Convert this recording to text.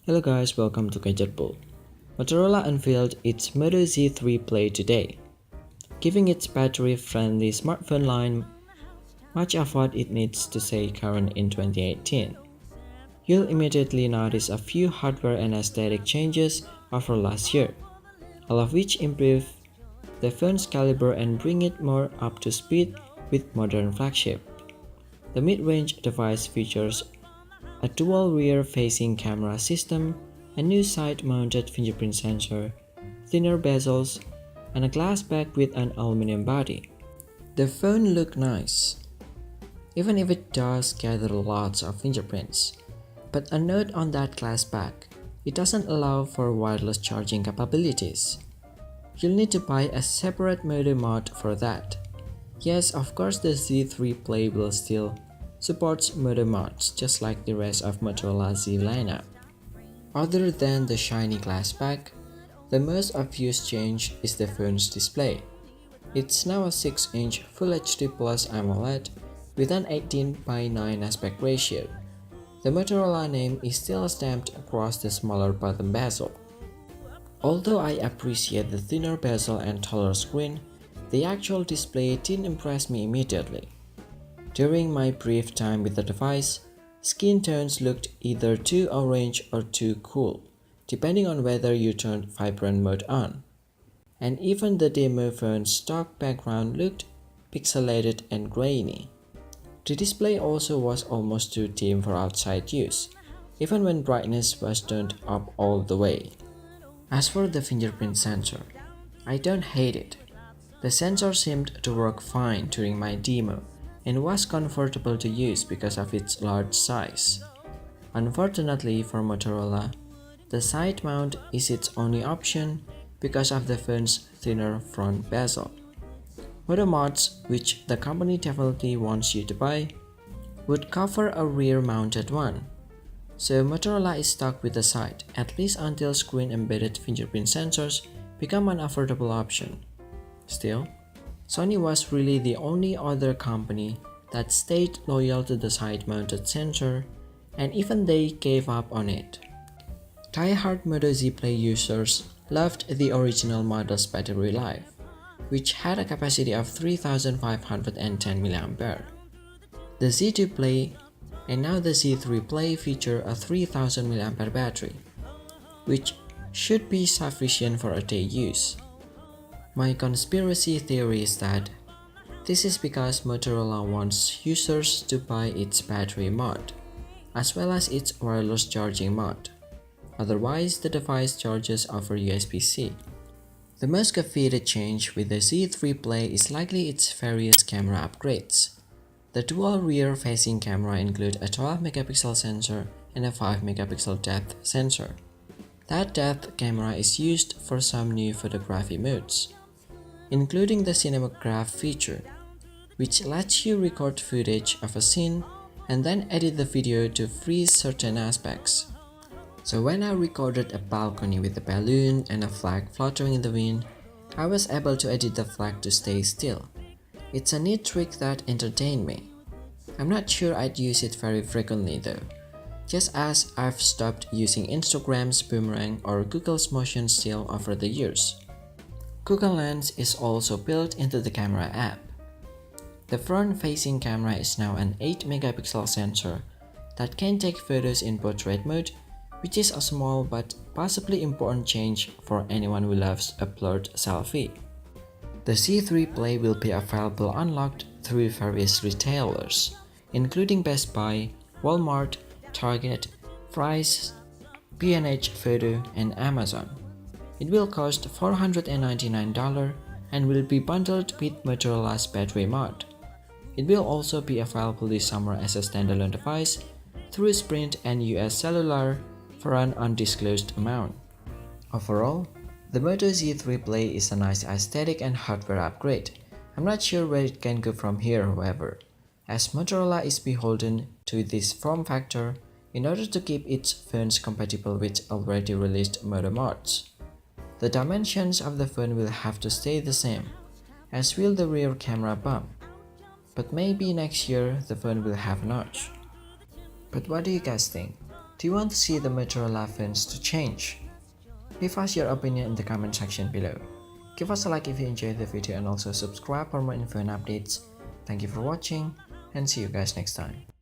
Hello guys, welcome to Gadget. Motorola unveiled its Moto Z3 Play today, giving its battery-friendly smartphone line much of what it needs to stay current in 2018. You'll immediately notice a few hardware and aesthetic changes over last year, all of which improve the phone's caliber and bring it more up to speed with modern flagship. The mid-range device features a dual rear-facing camera system, a new side-mounted fingerprint sensor, thinner bezels, and a glass back with an aluminum body. The phone looks nice, even if it does gather lots of fingerprints. But a note on that glass back, it doesn't allow for wireless charging capabilities. You'll need to buy a separate Moto Mod for that. Yes, of course the Z3 Play will still supports Moto Mods just like the rest of Motorola Z lineup. Other than the shiny glass back, the most obvious change is the phone's display. It's now a 6-inch Full HD Plus AMOLED with an 18:9 aspect ratio. The Motorola name is still stamped across the smaller bottom bezel. Although I appreciate the thinner bezel and taller screen, the actual display didn't impress me immediately. During my brief time with the device, skin tones looked either too orange or too cool, depending on whether you turned vibrant mode on. And even the demo phone's stock background looked pixelated and grainy. The display also was almost too dim for outside use, even when brightness was turned up all the way. As for the fingerprint sensor, I don't hate it. The sensor seemed to work fine during my demo and was comfortable to use because of its large size. Unfortunately for Motorola, the side mount is its only option because of the phone's thinner front bezel. Moto Mods, which the company definitely wants you to buy, would cover a rear-mounted one. So Motorola is stuck with the side, at least until screen-embedded fingerprint sensors become an affordable option. Still, Sony was really the only other company that stayed loyal to the side-mounted sensor, and even they gave up on it. Die-hard Moto Z Play users loved the original model's battery life, which had a capacity of 3510 mAh. The Z2 Play and now the Z3 Play feature a 3000 mAh battery, which should be sufficient for a day use. My conspiracy theory is that this is because Motorola wants users to buy its battery mod, as well as its wireless charging mod. Otherwise, the device charges over USB-C. The most coveted change with the Z3 Play is likely its various camera upgrades. The dual rear-facing camera include a 12-megapixel sensor and a 5-megapixel depth sensor. That depth camera is used for some new photography modes, including the cinematograph feature, which lets you record footage of a scene and then edit the video to freeze certain aspects. So when I recorded a balcony with a balloon and a flag fluttering in the wind, I was able to edit the flag to stay still. It's a neat trick that entertained me. I'm not sure I'd use it very frequently though, just as I've stopped using Instagram's boomerang or Google's motion still over the years. Google Lens is also built into the camera app. The front-facing camera is now an 8-megapixel sensor that can take photos in portrait mode, which is a small but possibly important change for anyone who loves a blurred selfie. The Z3 Play will be available unlocked through various retailers, including Best Buy, Walmart, Target, Fry's, B&H Photo, and Amazon. It will cost $499 and will be bundled with Motorola's battery mod. It will also be available this summer as a standalone device through Sprint and US Cellular for an undisclosed amount. Overall, the Moto Z3 Play is a nice aesthetic and hardware upgrade. I'm not sure where it can go from here, however, as Motorola is beholden to this form factor in order to keep its phones compatible with already released Moto Mods. The dimensions of the phone will have to stay the same, as will the rear camera bump. But maybe next year the phone will have a notch. But what do you guys think? Do you want to see the Motorola phones to change? Leave us your opinion in the comment section below. Give us a like if you enjoyed the video and also subscribe for more info and updates. Thank you for watching and see you guys next time.